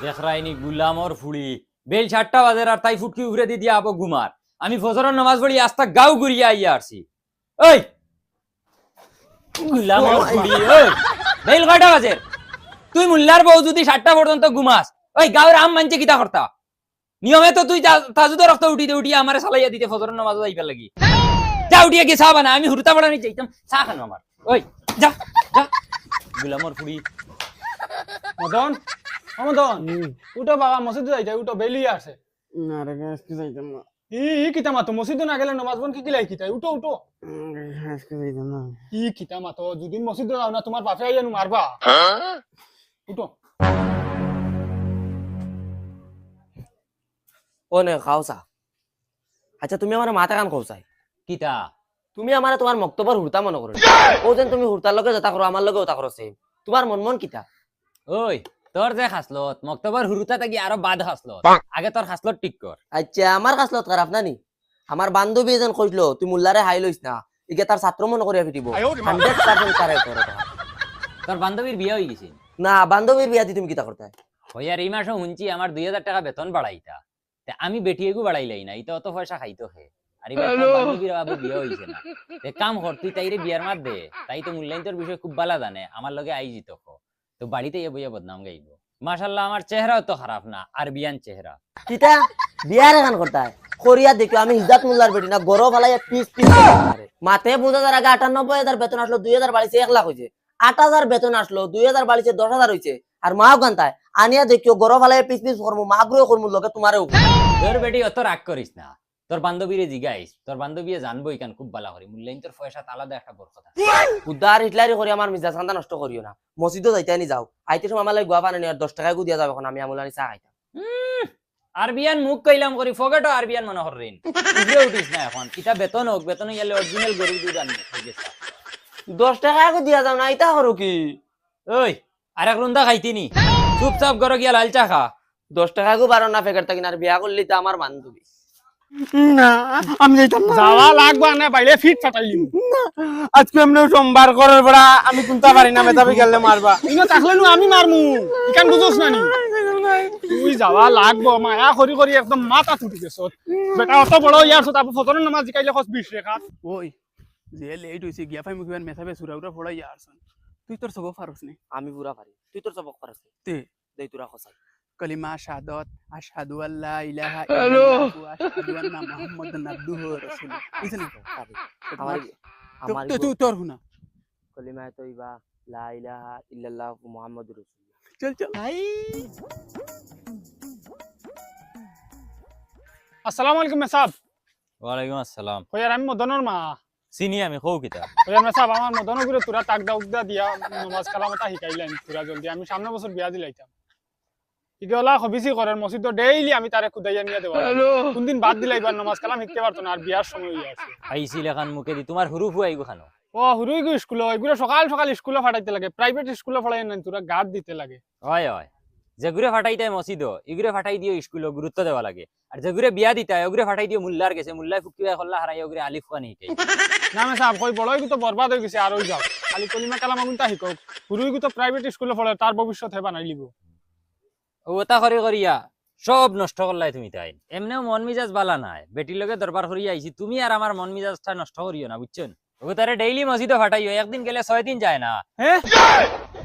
দেখরাইনি গুলামর ফুড়ি bell 7টা বাজে আর তাই ফুটকি উড়ে দি দিয়া আবো ঘুমার আমি ফজরের নামাজ পড়ি আস্তা গাও ঘুরিয়া আইয়া আসছি ওই গুলামর ফুড়ি ওই বেল কয়টা বাজে তুই মুল্লার বউ যদি 7টা পর্যন্ত ঘুমাস ওই গাওর আম মানছে কিতা করতা নিয়মে তো তুই তাজুদের রক্ত উঠিয়ে আমারে সালাইয়া দিতে ফজরের নামাজ যাইবার লাগি যা উঠিয়া গিয়ে চা বানা আমি হুরতা বানানি চাইতাম চা খানো আমার ওই যা যা গুলামর ফুড়ি মদন মদন উঠো বাবা মসজিদে যাইতে উঠো বেলি আছে না রে আজকে যাইতাম না ই কিতা মাতো মসজিদে না গেলে নমাজ বন কি কিলাই কিতা উঠো উঠো আজকে যাইতাম না ই কিতা মাতো যদি মসজিদে যাও না তোমার বাপে আইয়া মারবা উঠো ও নে খাওসা আচ্ছা তুমি আমার মাথা কান খাওসাই কিতা তুমি আমার তোমার মক্তবর হুরতা মনে করো ও যেন তুমি হুরতার লগে যেটা করো আমার লগে ওটা করো সেম তোমার মন কিতা ওই তোর যে খাসলত মক্তবর হুরুতা থাকি আরো বাদ খাসলত আগে তোর খাসলত ঠিক কর আচ্ছা আমার কাছলত খারাপ না নি আমার বান্ধবী এজন কইলো তুই মুল্লারে হাই লইস না ইকে তার ছাত্র মনে করিয়া ফিটিব 100% কারে করো তোর বান্ধবীর বিয়ে হয়ে গেছে না বান্ধবীর বিয়া দি তুমি কিতা করতে হই আর এই মাসে শুনছি আমার 2000 টাকা বেতন বাড়াইতা তে আমি বেটিয়েগু বাড়াইলাই না এটা অত পয়সা খাইতো হে আর এবার তোর বান্ধবীর আবার বিয়ে হইছে না তে কাম কর তুই তাইরে বিয়ার মার দে তাই তো মূল্যায়ন তোর বিষয় খুব ভালো জানে আমার লগে আই জিত তো বাড়িতে বইয়া বদনাম গাইব মাশাআল্লাহ আমার চেহারাও তো খারাপ না আর বিয়ান চেহারা কিতা বিয়ার গান করতে করিয়া দেখো আমি হিজাত মুল্লার বেটি না গরো ফালাইয়া পিস পিস মাতে 5000 আগে 98000 বেতন আসলো 2000 বাড়িছে 1 লাখ হইছে 8000 বেতন আসলো 2000 বাড়িছে 10000 হইছে আর মাও গান্তায় আনিয়া দেখিও গরো ফালাইয়া পিস পিস করমু মাগরো করমু লগে তোমারও তোর বেটি অত রাগ করিস না তোর বান্ধবীরে জিগাইস তোর বান্ধবীয়ে জানবো ইকান খুব ভালো করে মূল্যায়ন তোর পয়সা আলাদা একটা বড় কথা উদার হিটলারি করে আমার মিজাজ শান্তা নষ্ট করিও না মসজিদে যাইতে নি যাও আইতে সময় আমার লাগে গোয়া পানি আর 10 টাকা গু দিয়া যাবে এখন আমি আমুলানি চা খাইতাম আরবিয়ান মুখ কইলাম করি ফগেটো আরবিয়ান মনে হরিন উঠে উঠিস না এখন কিতা বেতন হোক বেতন গেলে অরিজিনাল গরু দুধ আনবি ঠিক আছে 10 টাকা গু দিয়া যাও না আইতা করো কি ওই আর এক রুন্দা খাইতিনি চুপচাপ ঘরে গিয়া লাল চা খা 10 টাকা গু বারো না ফেকার থাকি আর বিয়া করলি তো আমার বান্ধবী না আমি যাইতাম না যাওয়া লাগবা না বাইরে ফিট ফাটাইলি আজকে এমনি সোমবার করার পড়া আমি কুনতা পারি না মেধাবী গেলে মারবা ইনো থাকলে নু আমি মারমু ইকান বুঝোস না নি তুই যাওয়া লাগবো মায়া করি করি একদম মাথা তুটি গেছ বেটা অত বড় ইয়ার সত আপনি ফজরের নামাজ জিকাইলে খস 20 রেখা ওই যে লেট হইছে গিয়া ফাই মুখিবান মেথাবে সুরাউরা ফড়াই আরছন তুই তোর সব ফারুস নি আমি পুরা পারি তুই তোর সবক পারছ তে দেই তোরা খসাই কলিমা শাহাদাত আশহাদু আল্লা ইলাহা ইল্লাল্লাহু ওয়া আশহাদু আন্না মুহাম্মাদান আবদুহু ওয়া রাসূলুহু বুঝলি পারি আমার আমার তুই তোর হুনা কলিমা তয়বা লা ইলাহা ইল্লাল্লাহু মুহাম্মাদুর রাসূলুল্লাহ চল চল আসসালামু আলাইকুম মেসাব ওয়ালাইকুম আসসালাম কইয়ার আমি মদনের মা চিনি আমি কও কিতা কইয়ার মেসাব আমার মদনের গুলো তোরা তাকদা উকদা দিয়া নামাজ কালামতা শিকাইলেন তোরা জলদি আমি সামনে বছর বিয়া দিলাইতাম ইগলা খবিসি করার মসজিদ ডেইলি আমি তারে খুদাইয়া নিয়ে দেব কোন দিন বাদ দিলাইবার নামাজ কালাম শিখতে পারতো না আর বিয়ার সময় হই আছে আইছিল এখন মুখে দি তোমার হুরু ফুয়াই গো খানো ও হুরুই গো স্কুলে এগুলো সকাল সকাল স্কুলে ফাটাইতে লাগে প্রাইভেট স্কুলে ফাটাই না তোরা গাদ দিতে লাগে হয় হয় যেগুরে ফাটাই দেয় মসজিদ এগুরে ফাটাই দিও স্কুলে গুরুত্ব দেওয়া লাগে আর যেগুরে বিয়া দিতে হয় ওগুরে ফাটাই দিও মুল্লার গেছে মুল্লাই ফুকিয়া খল্লা হারাই ওগুরে আলিফ খানি হিকাই না মেসাব কই বড়ই তো বরবাদ হয়ে গেছে আর ওই যাও খালি কলিমা কালাম আগুনটা শিকক হুরুই তো প্রাইভেট স্কুলে পড়ে তার ভবিষ্যৎ হেবা নাই লিব ওটা করে করিয়া সব নষ্ট করলাই তুমি তাই এমনিও মন মিজাজ বালা নাই বেটির লগে দরবার করিয়া আইছি তুমি আর আমার মন মিজাজটা নষ্ট করিও না বুঝছেন ও তারে ডেইলি মসজিদে ফাটাইও একদিন গেলে 6 দিন যায় না হ্যাঁ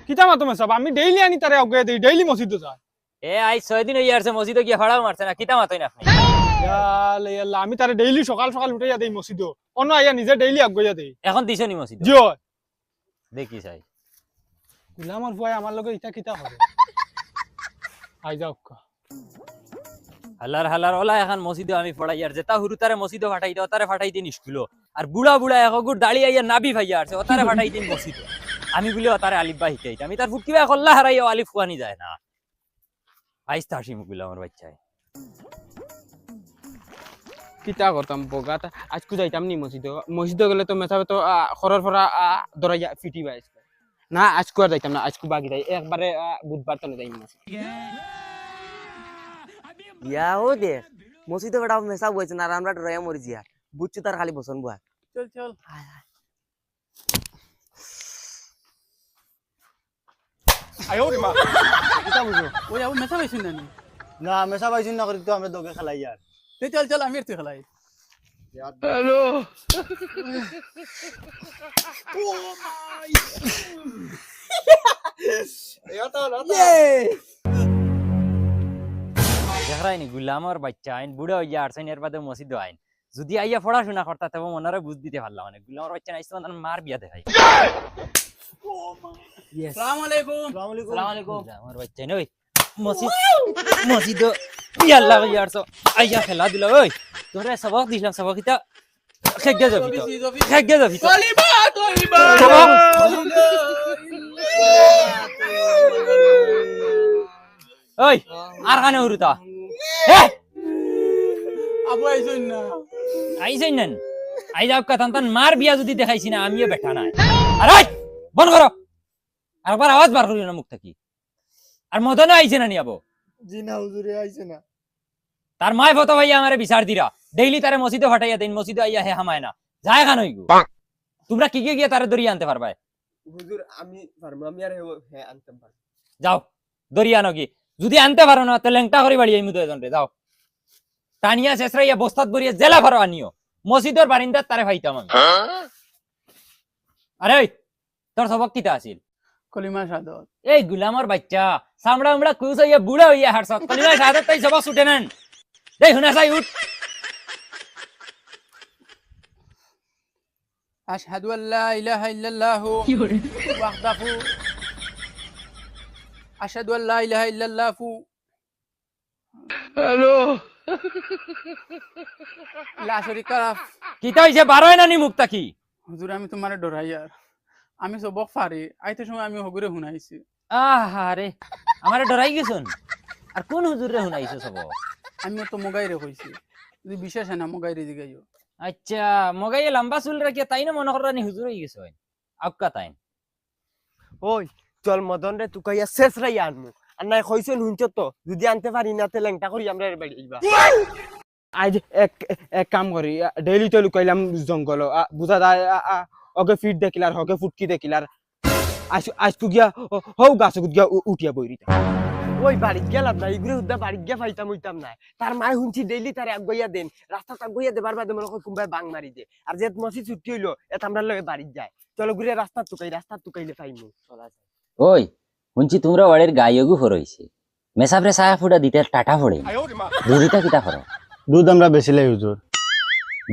কিতা মাতো মেসাব আমি ডেইলি আনি তারে অগ্গে দেই ডেইলি মসজিদে যায় এ আই 6 দিন হই আসছে মসজিদে গিয়া ফাড়াও মারছে না কিতা মাতই না আপনি ইয়ালে ইয়াল্লা আমি তারে ডেইলি সকাল সকাল উঠাইয়া দেই মসজিদে অন্য আইয়া নিজে ডেইলি অগ্গইয়া দেই এখন দিছনি মসজিদ জিও দেখি চাই গুলামর ভয় আমার লগে ইটা কিতা হবে আই যাও হালার হালার ওলা এখন মসজিদে আমি পড়াই আর যেটা হুরু তারে মসজিদে ফাটাই দাও তারে ফাটাই দিন স্কুলে আর বুড়া বুড়া একগুর দাড়ি আইয়া নাবি ভাইয়া আছে ওতারে ফাটাই দিন মসজিদে আমি বলি ওতারে আলিফ বা শিখাইতে আমি তার ফুটকিবা খল্লা হারাইয়া আলিফ খুয়ানি যায় না আইস্তা হাসি মুকুল আমার বাচ্চায় কিতা করতাম বগাটা আজকে যাইতাম নি মসজিদে গেলে তো মেথাবে তো খরর ফরা দরাইয়া ফিটি বাইস না আজকে আর যাইতাম না আজকে বাকি যাই একবারে বুধবার তলে যাইম না ইয়াও দেখ মসজিদে বেটা মেসা বইছে না আর আমরা ডরাইয়া মরি জিয়া বুঝছি তার খালি বসন বুয়া চল চল আয় ওরে মা এটা বুঝো ওই আবু মেসা পাইছুন না নি না মেশা পাইছি না করি তো আমরা দোকে খেলাই আর তুই চল চল আমি আর তুই খেলাই দেখরাইনি গুলামর বাচ্চা আইন বুড়া হইয়া আরছেন এর বাদে মসজিদ আইন যদি আইয়া পড়াশোনা করতা তবে মনারে বুঝ দিতে পারলাম মানে গুলামর বাচ্চা নাইছে মানে মার বিয়া দেখাই আসসালামু আলাইকুম আসসালামু আলাইকুম গুলামর বাচ্চা নই মসজিদ মসজিদ বিয়া লাগি আরছো আইয়া খেলা দিল ওই তোরে সবক দিলাম সবক ইতা খেগে যাবি তো খেগে যাবি তো কলিমা তয়িবা ওই আর কানে উরুতা এ আবু আইছুন না আইছেন নেন আই যাও কথা তান মার বিয়া যদি দেখাইছি না আমিও বেঠা নাই আরে বন্ধ করো আরেকবার আওয়াজ বার করিও না মুখ থেকে আর মদন আইছে না নি আবো জি না হুজুরে আইছে না তার মায় ফটো ভাইয়া আমারে বিচার দিরা ডেইলি তারে মসজিদে ফাটাইয়া দেন মসজিদে আইয়া হে হামায় না যায় খান হইগু তোমরা কি গিয়ে তারে দরিয়া আনতে পারবা হুজুর আমি পারবো আমি আর হ্যাঁ আনতে পারবো যাও দরিয়া নগি যদি আনতে পারো না তো লেংটা করে বাড়ি আইমু দুজন রে যাও টানিয়া শেষরাইয়া বস্তাত বরিয়া জেলা ফারো আনিও মসজিদের বারিন্দাত তারে ফাইতাম আমি আরে ওই তোর সবক কিতা আছিল কলিমা শাহাদাত এই গুলামর বাচ্চা সামড়া উমড়া কুস হইয়া বুড়া হইয়া হারসত কলিমা শাহাদাত তাই সবক ছুটে নেন দেই হুনা সাই উঠ আশহাদু আল্লা ইলাহা ইল্লাল্লাহু ওয়াহদাহু আশহাদু আল্লা ইলাহা ইল্লাল্লাহু লা শারীকা লাহ কিতা হইছে বারোয় না নি মুক্তা কি হুজুর আমি তোমারে ডরাই আর আমি সবক পারি আইতে সময় আমি হগুরে শুনাইছি আহারে আমারে ডরাই গেছুন আর কোন হুজুর রে হুনাইছো সব আমি তো মগাইরে কইছি যদি বিশ্বাস হয় না মগাইরে দিগাইও আচ্ছা মগাইয়ে লম্বা চুল রাখিয়া তাই না মনে করানি হুজুর হয়ে গেছে আক্কা তাই ওই চল মদন রে তুকাইয়া শেষ রাই আনমু আর নাই কইছেন হুনছ তো যদি আনতে পারি না তে লেংটা করি আমরা এর বাড়ি যাইবা আজ এক কাম করি ডেইলি তো লুকাইলাম জঙ্গল বুঝা যায় ওকে ফিট দেখিলার হকে ফুটকি দেখিলার আজকু গিয়া হও গাছ গিয়া উঠিয়া বইরিতা ওই বাড়ি গেলাম না ইগুরে উদ্দা বাড়ি গিয়া ফাইতাম হইতাম না তার মায় হুনছি ডেইলি তারে আগুইয়া দেন রাস্তা আগুইয়া দেবার বাদে মনে কই কুম্বাই বাং মারি দে আর যে মসি ছুটি হইলো এত আমরা লগে বাড়ি যায় চলো ঘুরে রাস্তা টুকাইলে পাইমু চলা যায় ওই শুনছি তোমরা বাড়ির গাইগু ফরইছে মেসাবরে সায়া ফুটা দিতে টাটা ফড়ে দুদিতা কিতা ফর দুধ আমরা বেশি লাই হুজুর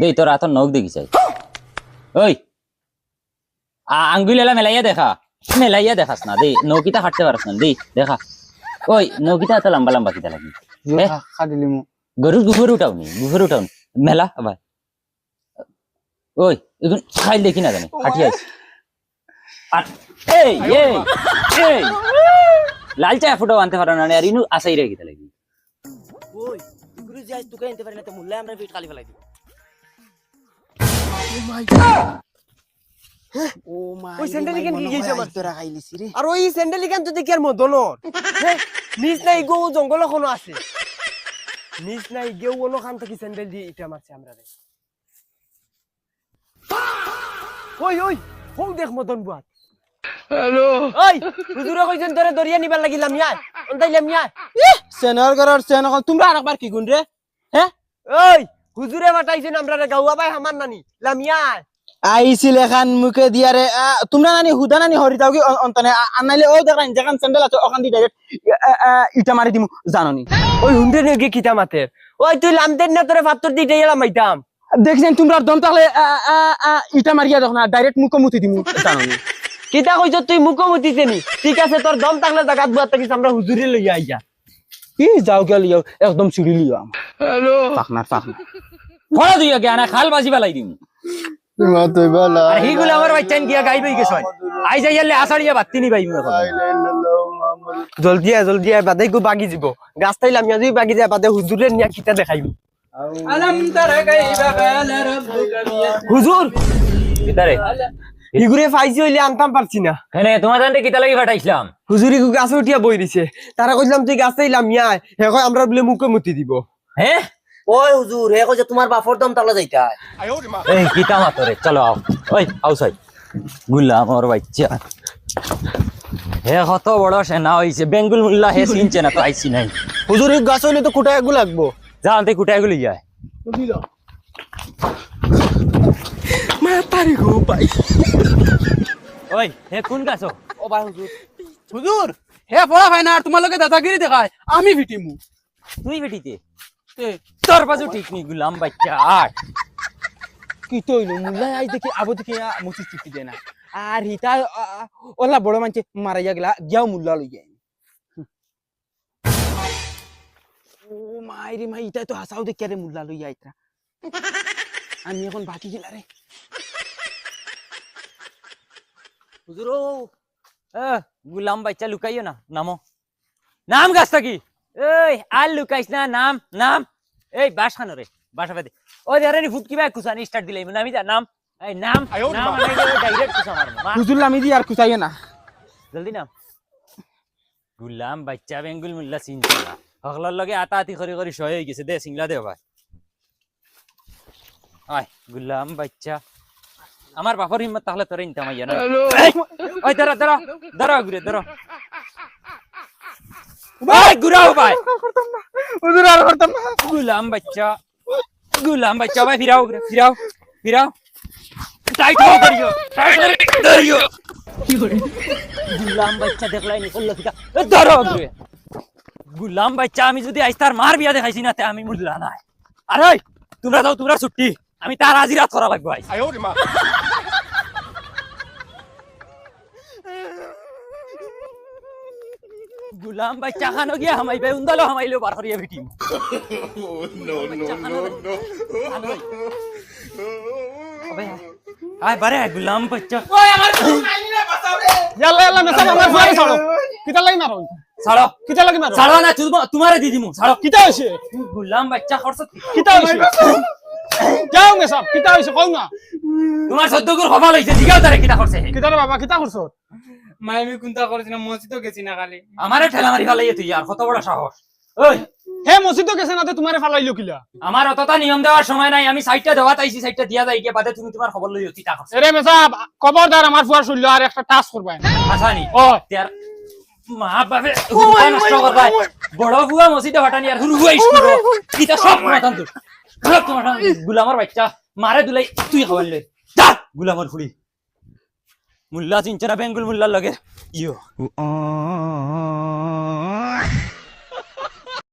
দেই তোর আতর নখ দেখি চাই ওই আঙ্গুলেলা মেলাইয়া দেখাস না দে নৌকিতা হাঁটতে পারস না দে দেখা ওই নৌকিতা এত লম্বা লম্বা কিতা লাগি খাদিলিমু গরুর গুফর উঠাওনি মেলা আবার ওই এখন খাইল দেখি না জানি হাঁটি আইস আর এই এই এই লাল চা ফুটাও আনতে পারো না আর ইনু আসাই রে কিতা লাগি ওই ইগুরে যাই তুকে আনতে পারি না তো মুল্লা আমরা ফিট খালি ফেলাই দিব ও মাই ওই স্যান্ডেল কেন কি গেছে আমার তোরা খাইলিছি রে আর ওই স্যান্ডেল কেন তো দেখি আর মদনর নিজ নাই গো জঙ্গল কোনো আছে নিজ নাই গেও ওনো খান থেকে স্যান্ডেল দিয়ে ইটা মারছে আমরা রে ওই ওই হও দেখ মদন বুয়াত হ্যালো ওই হুজুরে কইছেন তোরে দরিয়া নিবার লাগিলাম ইয়ার অন্তাইলাম ইয়ার সেনর করার সেন তোমরা আরেকবার কি গুন রে হ্যাঁ ওই হুজুরে বাটাইছেন আমরা রে গাওয়া ভাই আমার নানি লামিয়ার আইছিল এখান মুখে দিয়ারে তোমরা নানি হুদা নানি হরিতাও কি অন্তনে আনাইলে ও দেখেন যেখান স্যান্ডেল আছে ওখান দিয়ে ডাইরেক্ট ইটা মারি দিমু জাননি ওই হুন্ডে নেগে কিতা মাতের ওই তুই লামতেন না তোরে ফাত্তর দিতে গেলাম মাইতাম দেখছেন তোমরা দম তাহলে ইটা মারিয়া দেখো না ডাইরেক্ট মুখে মুতি দিমু জাননি কিতা কইছ তুই মুখোমুতিছে নি ঠিক আছে তোর দম থাকলে জাগাত বুয়া থাকিস আমরা হুজুরে লইয়া আইয়া কি যাও কে লিও একদম সিঁড়ি লিও হ্যালো পাখনা ফড়া দিও কে আনা খাল বাজি বালাই দিমু মা তুই বলা আর হিগুলো আমার বাচ্চান গিয়া গাইবই গেছ আই যাইলে আসাড়িয়া বাত্তি নি পাইমু এখন জলদি আয় বাদে গো বাগি যাব গাছ তাইলাম যদি বাগি যায় বাদে হুজুরে নিয়া কিতা দেখাইবো আলম তারা গাইবা কালা রাব্বুকা হুজুর কিতারে হিগুরে ফাইজি হইলে আনতাম পারছি না হেনে তোমার জানতে কিতা লাগি ফাটাইছিলাম হুজুরি গো গাছে উঠিয়া বই দিছে তারা কইলাম তুই গাছ তাইলাম ইয়াই হে কই আমরা বলে মুখোমুতি দিব হ্যাঁ ওই হুজুর হে কইছে তোমার বাপর দম তালা যাইতা এই কিতা মাতরে চলো আও ওই আউসাই গুলা আমার বাচ্চা হে কত বড় সেনা হইছে বেঙ্গুল মুল্লা হে চিনছে না তো আইছি নাই হুজুর এই গাছ হইলে তো কুটা এগু লাগবো যা আনতে কুটায় গুলি যায় মাতারি গো ভাই ওই হে কোন গাছ ও ভাই হুজুর হুজুর হে পড়া ভাই না আর তোমালোকে দাদাগিরি দেখায় আমি ভিটিমু তুই বেটিতে এ, তোর বাজু ঠিক নি গুলাম বাচ্চা আট কি তো হইলো মুল্লা আই দেখি আবো দেখি মসজিদ ছুটি দেয় না আর হিতা ওলা বড় মানছে মারাইয়া গেলা গিয়াও মুল্লা লই যায় ও মাইরি মাই ইটা তো হাসাও দেখি আরে মুল্লা লই আইতরা আমি এখন বাকি গেলা রে হুজুর গুলাম বাচ্চা লুকাইও না নামো নাম গাছটা কি এই আর লুকাইস না নাম নাম এই বাস খানো রে বাসা পেতে ও যারে নি ফুট কিবা কুসানি স্টার্ট দিলাই নামি যা নাম এই নাম নাম ডাইরেক্ট কুসা মারবো হুজুর আমি দি আর কুচাইও না জলদি নাম গুলাম বাচ্চা বেঙ্গুল মুল্লা চিনছে না হকলার লগে আতা আতি করি করি সহায় হয়ে গেছে দে সিংলা দে ভাই আয় গুলাম বাচ্চা আমার বাপর হিম্মত তাহলে তোরে নিতাম আইয়া না ওই দাঁড়া দাঁড়া দাঁড়া ঘুরে দাঁড়া ভাই ঘুরাও ভাই হুজুর আর করতাম না গুলাম বাচ্চা ভাই ফিরাও ঘুরে ফিরাও ফিরাও টাইট হও করিও টাইট করিও গুলাম বাচ্চা দেখলাই নি করলো কিটা দাঁড়া ঘুরে গুলাম বাচ্চা আমি যদি আজ তার মার বিয়া দেখাইছি না তে আমি মুল্লা নাই আরে তোমরা যাও তোমরা ছুটি আমি তার আজিরাত করা লাগবে আজ গুলাম বাচ্চা খানো গিয়া হামাইবে উন্দালো হামাইলো বার করিয়া ভিটি আয় বারে গুলাম বাচ্চা ইয়াল্লা ইয়াল্লা মেসাব আমার ফুয়ারে ছাড়ো কিতা লাগি মারো ছাড়ো কিতা লাগি মারো ছাড়ো না তোমারে দি দিমু ছাড়ো কিতা হইছে গুলাম বাচ্চা খরচ কিতা হইছে যাও মেসাব কিতা হইছে কও না তোমার সদ্যগুর খবর হইছে জিগাও তারে কিটা করছে কিতা রে বাবা কিতা করছ মাই আমি কোনটা করেছি না মসজিদও গেছি না খালি আমারে ঠেলা মারি ফেলাই তুই আর কত বড় সাহস ওই হে মসজিদ গেছে না তে তোমারে ফালাইলো কিলা আমার অতটা নিয়ম দেওয়ার সময় নাই আমি সাইডটা দেওয়া তাইছি সাইডটা দিয়া যাই গিয়া বাদে তুমি তোমার খবর লইও চিতা করছ এরে মেসাব খবরদার আমার ফুয়ার শুনলো আর একটা টাচ করবা আসানি ও তার মা বাপে হুয়া নষ্ট করবাই বড় বুয়া মসজিদে হটানি আর হুয়া স্কুল কিটা সব মাতান তো সব তোমার গুলামার বাচ্চা মারে দুলাই তুই খাবার লই যা গুলামার ফুড়ি মুল্লা চিনচরা বেঙ্গুল মুল্লার লগে ইয়ো